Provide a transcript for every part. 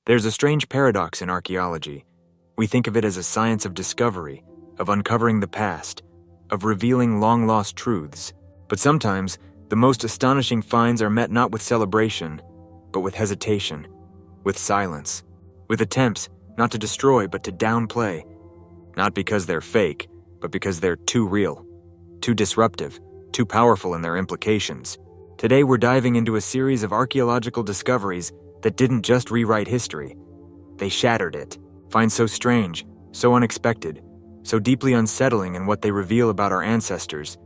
There's a strange paradox in archaeology. We think of it as a science of discovery, of uncovering the past, of revealing long-lost truths. But sometimes, the most astonishing finds are met not with celebration, but with hesitation, with silence, with attempts not to destroy but to downplay. Not because they're fake, but because they're too real, too disruptive, too powerful in their implications. Today we're diving into a series of archaeological discoveries that didn't just rewrite history. They shattered it. Finds so strange, so unexpected, so deeply unsettling in what they reveal about our ancestors,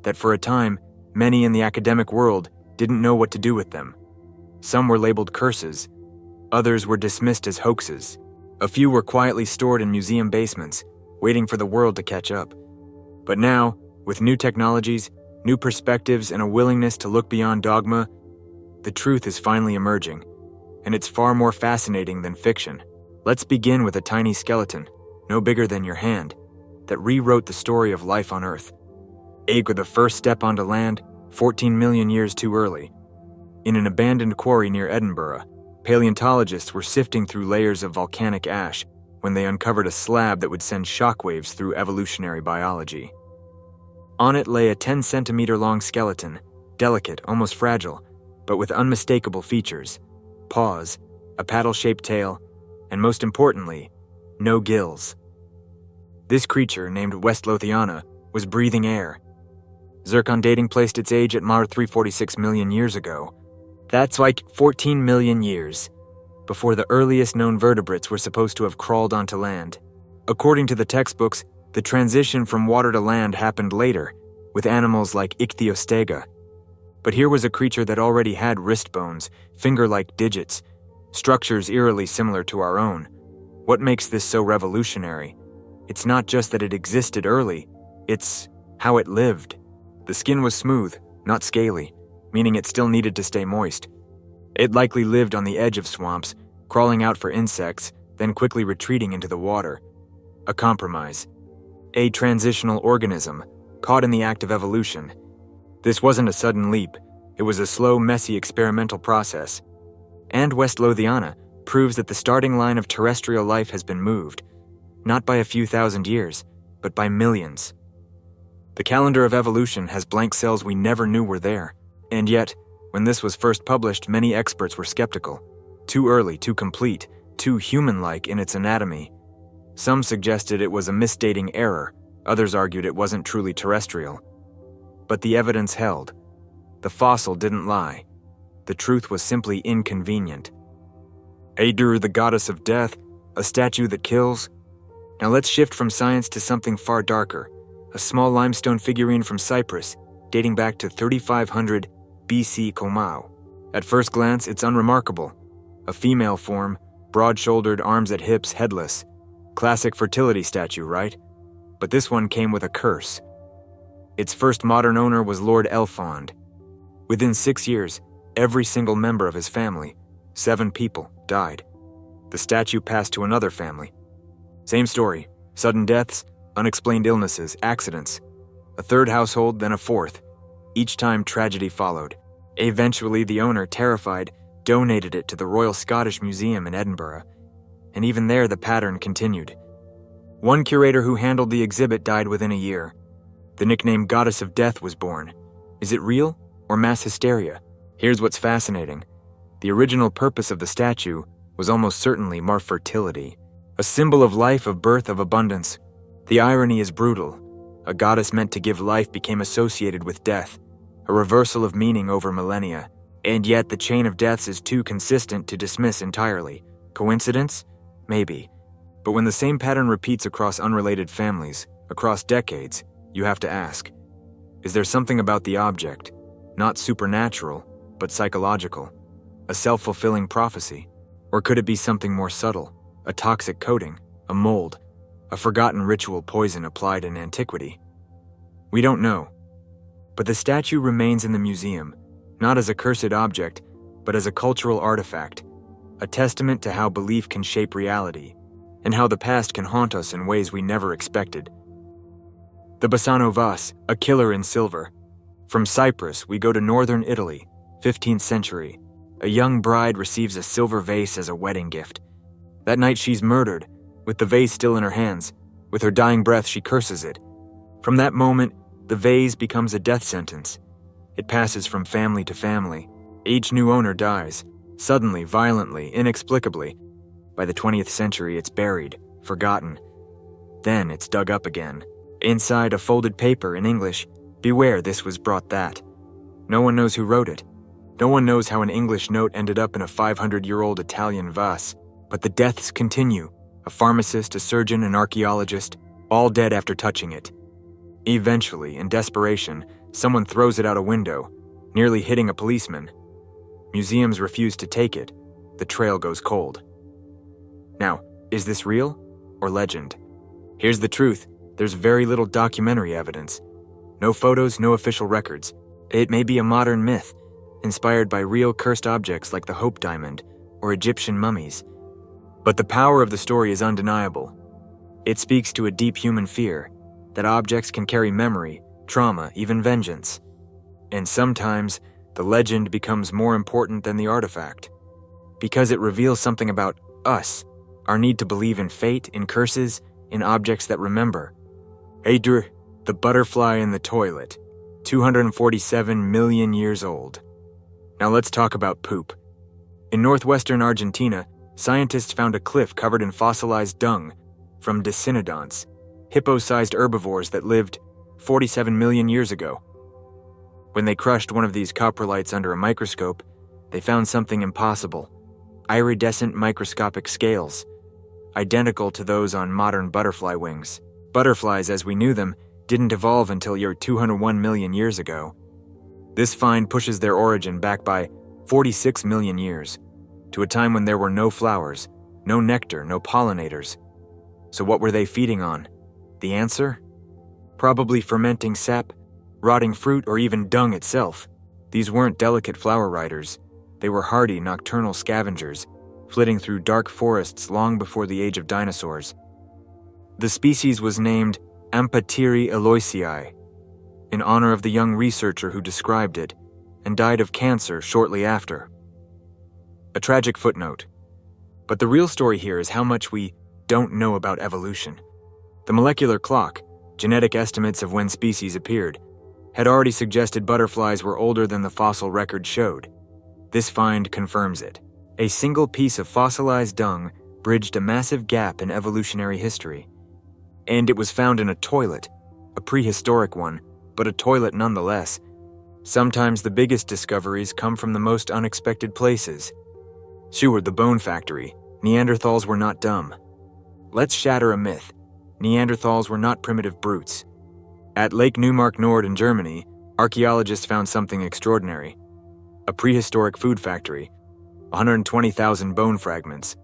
that for a time, many in the academic world didn't know what to do with them. Some were labeled curses. Others were dismissed as hoaxes. A few were quietly stored in museum basements, waiting for the world to catch up. But now, with new technologies, new perspectives, and a willingness to look beyond dogma, the truth is finally emerging, and it's far more fascinating than fiction. Let's begin with a tiny skeleton, no bigger than your hand, that rewrote the story of life on Earth. With the first step onto land, 14 million years too early. In an abandoned quarry near Edinburgh, paleontologists were sifting through layers of volcanic ash when they uncovered a slab that would send shockwaves through evolutionary biology. On it lay a 10-centimeter-long skeleton, delicate, almost fragile, but with unmistakable features: paws, a paddle-shaped tail, and most importantly, no gills. This creature, named Westlothiana, was breathing air. Zircon dating placed its age at 346 million years ago. That's like 14 million years, before the earliest known vertebrates were supposed to have crawled onto land. According to the textbooks, the transition from water to land happened later, with animals like Ichthyostega. But here was a creature that already had wrist bones, finger-like digits, structures eerily similar to our own. What makes this so revolutionary? It's not just that it existed early, it's how it lived. The skin was smooth, not scaly, meaning it still needed to stay moist. It likely lived on the edge of swamps, crawling out for insects, then quickly retreating into the water. A compromise. A transitional organism, caught in the act of evolution. This wasn't a sudden leap. It was a slow, messy experimental process. And Westlothiana proves that the starting line of terrestrial life has been moved, not by a few thousand years, but by millions. The calendar of evolution has blank cells we never knew were there. And yet, when this was first published, many experts were skeptical. Too early, too complete, too human-like in its anatomy. Some suggested it was a misdating error. Others argued it wasn't truly terrestrial. But the evidence held. The fossil didn't lie. The truth was simply inconvenient. Adur, the goddess of death, a statue that kills. Now let's shift from science to something far darker. A small limestone figurine from Cyprus, dating back to 3500 BC Comau. At first glance, it's unremarkable. A female form, broad-shouldered, arms at hips, headless. Classic fertility statue, right? But this one came with a curse. Its first modern owner was Lord Elfond. Within 6 years, every single member of his family, 7 people, died. The statue passed to another family. Same story, sudden deaths, unexplained illnesses, accidents. A third household, then a fourth. Each time tragedy followed. Eventually, the owner, terrified, donated it to the Royal Scottish Museum in Edinburgh. And even there, the pattern continued. One curator who handled the exhibit died within a year. The nickname Goddess of Death was born. Is it real or mass hysteria? Here's what's fascinating. The original purpose of the statue was almost certainly more fertility. A symbol of life, of birth, of abundance. The irony is brutal. A goddess meant to give life became associated with death, a reversal of meaning over millennia. And yet the chain of deaths is too consistent to dismiss entirely. Coincidence? Maybe. But when the same pattern repeats across unrelated families, across decades, you have to ask, is there something about the object, not supernatural, but psychological? A self-fulfilling prophecy? Or could it be something more subtle? A toxic coating? A mold? A forgotten ritual poison applied in antiquity? We don't know. But the statue remains in the museum, not as a cursed object, but as a cultural artifact, a testament to how belief can shape reality, and how the past can haunt us in ways we never expected. The Basano Vase, a killer in silver. From Cyprus, we go to northern Italy, 15th century. a young bride receives a silver vase as a wedding gift. That night she's murdered, with the vase still in her hands. With her dying breath, she curses it. From that moment, the vase becomes a death sentence. It passes from family to family. Each new owner dies, suddenly, violently, inexplicably. By the 20th century, it's buried, forgotten. Then it's dug up again. Inside a folded paper in English, "Beware, this was brought that." No one knows who wrote it. No one knows how an English note ended up in a 500-year-old Italian vase. But the deaths continue. A pharmacist, a surgeon, an archaeologist, all dead after touching it. Eventually, in desperation, someone throws it out a window, nearly hitting a policeman. Museums refuse to take it. The trail goes cold. Now, is this real or legend? Here's the truth. There's very little documentary evidence. No photos, no official records. It may be a modern myth, inspired by real cursed objects like the Hope Diamond or Egyptian mummies. But the power of the story is undeniable. It speaks to a deep human fear, that objects can carry memory, trauma, even vengeance. And sometimes, the legend becomes more important than the artifact, because it reveals something about us, our need to believe in fate, in curses, in objects that remember. Adr, the butterfly in the toilet, 247 million years old. Now let's talk about poop. In northwestern Argentina, scientists found a cliff covered in fossilized dung from decinodonts, hippo-sized herbivores that lived 47 million years ago. When they crushed one of these coprolites under a microscope, they found something impossible: iridescent microscopic scales, identical to those on modern butterfly wings. Butterflies, as we knew them, didn't evolve until 201 million years ago. This find pushes their origin back by 46 million years, to a time when there were no flowers, no nectar, no pollinators. So what were they feeding on? The answer? Probably fermenting sap, rotting fruit, or even dung itself. These weren't delicate flower riders. They were hardy nocturnal scavengers, flitting through dark forests long before the age of dinosaurs. The species was named Ampatiri aloysii, in honor of the young researcher who described it, and died of cancer shortly after. A tragic footnote. But the real story here is how much we don't know about evolution. The molecular clock, genetic estimates of when species appeared, had already suggested butterflies were older than the fossil record showed. This find confirms it. A single piece of fossilized dung bridged a massive gap in evolutionary history. And it was found in a toilet, a prehistoric one, but a toilet nonetheless. Sometimes the biggest discoveries come from the most unexpected places. Sure, the bone factory. Neanderthals were not dumb. Let's shatter a myth. Neanderthals were not primitive brutes. At Lake Neumark Nord in Germany, archaeologists found something extraordinary. A prehistoric food factory. 120,000 bone fragments.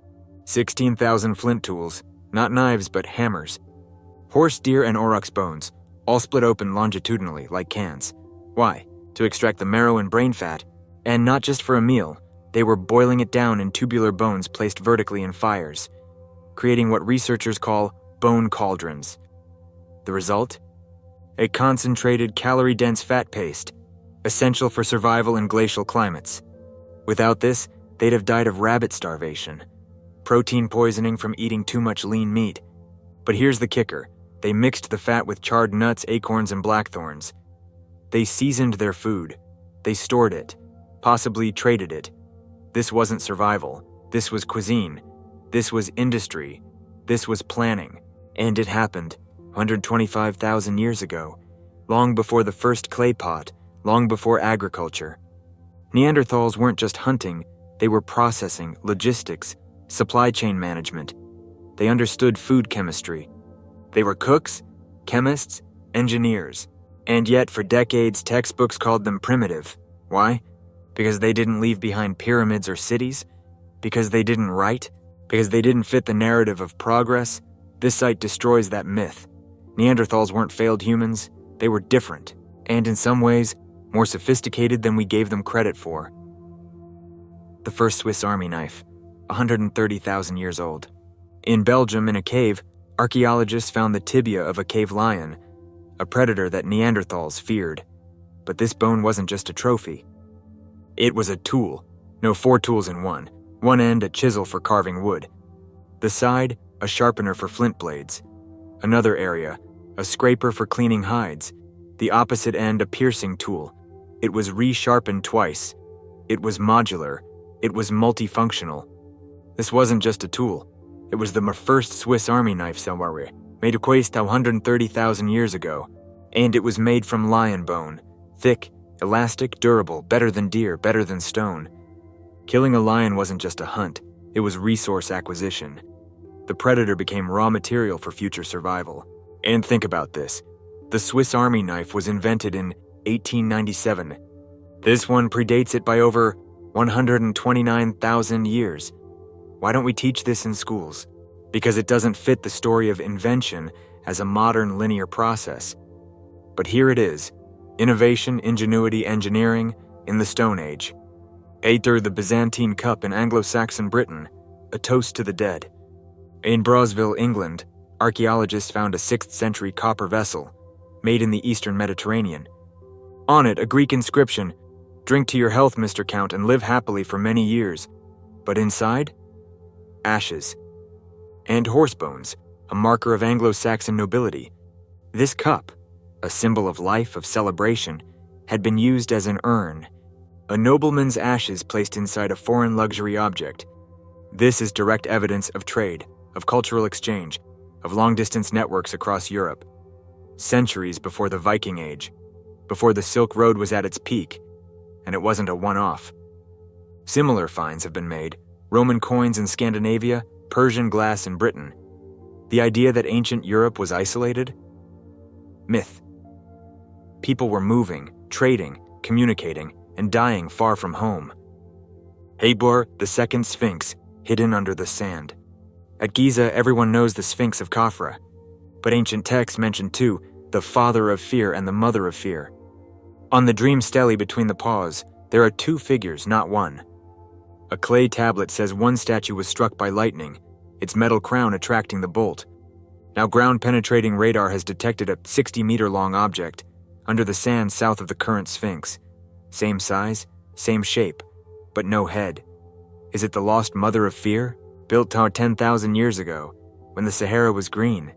16,000 flint tools, not knives but hammers. Horse, deer, and aurochs bones, all split open longitudinally like cans. Why? To extract the marrow and brain fat. And not just for a meal. They were boiling it down in tubular bones placed vertically in fires, creating what researchers call bone cauldrons. The result? A concentrated, calorie-dense fat paste, essential for survival in glacial climates. Without this, they'd have died of rabbit starvation, protein poisoning from eating too much lean meat. But here's the kicker. They mixed the fat with charred nuts, acorns, and blackthorns. They seasoned their food. They stored it, possibly traded it. This wasn't survival. This was cuisine. This was industry. This was planning. And it happened 125,000 years ago, long before the first clay pot, long before agriculture. Neanderthals weren't just hunting, they were processing, logistics, supply chain management. They understood food chemistry. They were cooks, chemists, engineers. And yet, for decades, textbooks called them primitive. Why? Because they didn't leave behind pyramids or cities? Because they didn't write? Because they didn't fit the narrative of progress? This site destroys that myth. Neanderthals weren't failed humans. They were different, and in some ways, more sophisticated than we gave them credit for. The first Swiss Army knife, 130,000 years old. In Belgium, in a cave, archaeologists found the tibia of a cave lion, a predator that Neanderthals feared. But this bone wasn't just a trophy. It was a tool, No, 4 tools in one end a chisel for carving wood, the side a sharpener for flint blades, another area a scraper for cleaning hides, the opposite end a piercing tool. It was resharpened twice. It was modular. It was multifunctional. This wasn't just a tool. It was the first Swiss army knife somewhere, made quite 130,000 years ago. And it was made from lion bone, thick, elastic, durable, better than deer, better than stone. Killing a lion wasn't just a hunt, it was resource acquisition. The predator became raw material for future survival. And think about this. The Swiss army knife was invented in 1897. This one predates it by over 129,000 years. Why don't we teach this in schools? Because it doesn't fit the story of invention as a modern linear process. But here it is, innovation, ingenuity, engineering in the Stone Age. Aether, the Byzantine cup in Anglo-Saxon Britain, a toast to the dead. In Brosville, England, archaeologists found a 6th century copper vessel, made in the eastern Mediterranean. On it, a Greek inscription, "Drink to your health, Mr. Count, and live happily for many years." But inside? Ashes. And horse bones, a marker of Anglo-Saxon nobility. This cup, a symbol of life, of celebration, had been used as an urn, a nobleman's ashes placed inside a foreign luxury object. This is direct evidence of trade, of cultural exchange, of long-distance networks across Europe. Centuries before the Viking Age, before the Silk Road was at its peak, and it wasn't a one-off. Similar finds have been made, Roman coins in Scandinavia, Persian glass in Britain. The idea that ancient Europe was isolated? Myth. People were moving, trading, communicating, and dying far from home. Hathor, the second Sphinx, hidden under the sand. At Giza, everyone knows the Sphinx of Khafra, but ancient texts mention too the father of fear and the mother of fear. On the dream stele between the paws, there are 2 figures, not one. A clay tablet says one statue was struck by lightning, its metal crown attracting the bolt. Now ground-penetrating radar has detected a 60-meter-long object under the sand south of the current Sphinx. Same size, same shape, but no head. Is it the lost mother of fear, built 10,000 years ago, when the Sahara was green?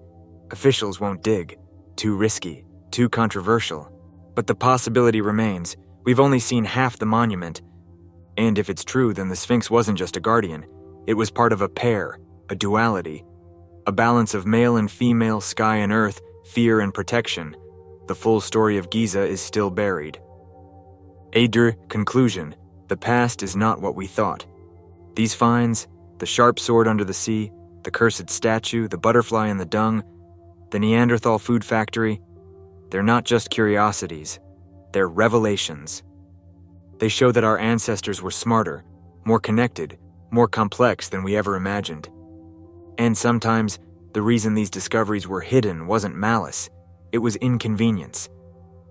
Officials won't dig. Too risky, too controversial. But the possibility remains. We've only seen half the monument. And if it's true, then the Sphinx wasn't just a guardian. It was part of a pair, a duality, a balance of male and female, sky and earth, fear and protection. The full story of Giza is still buried. Aether, conclusion. The past is not what we thought. These finds, the sharp sword under the sea, the cursed statue, the butterfly in the dung, the Neanderthal food factory, they're not just curiosities, they're revelations. They show that our ancestors were smarter, more connected, more complex than we ever imagined. And sometimes, the reason these discoveries were hidden wasn't malice, it was inconvenience.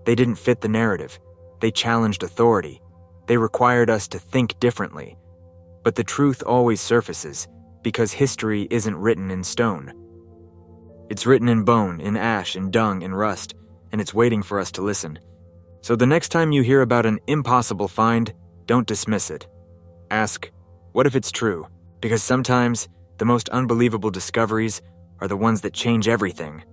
They didn't fit the narrative, they challenged authority, they required us to think differently. But the truth always surfaces, because history isn't written in stone. It's written in bone, in ash, in dung, in rust, and it's waiting for us to listen. So the next time you hear about an impossible find, don't dismiss it. Ask, what if it's true? Because sometimes, the most unbelievable discoveries are the ones that change everything.